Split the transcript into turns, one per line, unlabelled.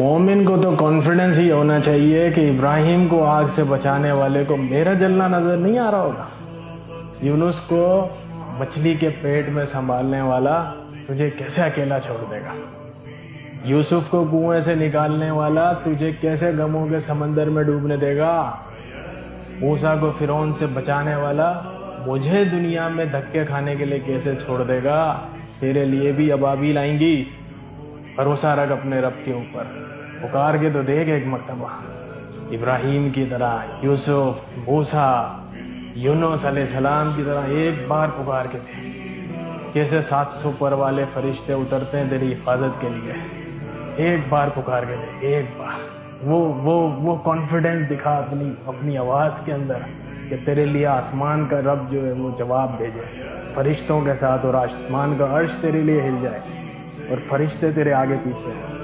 مومن کو تو کانفیڈنس ہی ہونا چاہیے کہ ابراہیم کو آگ سے بچانے والے کو میرا جلنا نظر نہیں آ رہا ہوگا، یونس کو مچھلی کے پیٹ میں سنبھالنے والا تجھے کیسے اکیلا چھوڑ دے گا، یوسف کو کنویں سے نکالنے والا تجھے کیسے غموں کے سمندر میں ڈوبنے دے گا، موسیٰ کو فرعون سے بچانے والا مجھے دنیا میں دھکے کھانے کے لیے کیسے چھوڑ دے گا، تیرے لیے بھی ابابیل آئیں گی، بھروسہ رکھ اپنے رب کے اوپر، پکار کے تو دیکھ ایک مرتبہ، ابراہیم کی طرح، یوسف، موسیٰ، یونس علیہ السلام کی طرح ایک بار پکار کے دیکھ، کیسے 700 پر والے فرشتے اترتے ہیں تیری حفاظت کے لیے، ایک بار پکار کے دیکھ، ایک بار وہ کانفیڈنس دکھا اپنی آواز کے اندر کہ تیرے لیے آسمان کا رب جو ہے وہ جواب بھیجے فرشتوں کے ساتھ، اور آسمان کا عرش تیرے لیے ہل جائے اور فرشتے تیرے آگے پیچھے ہیں۔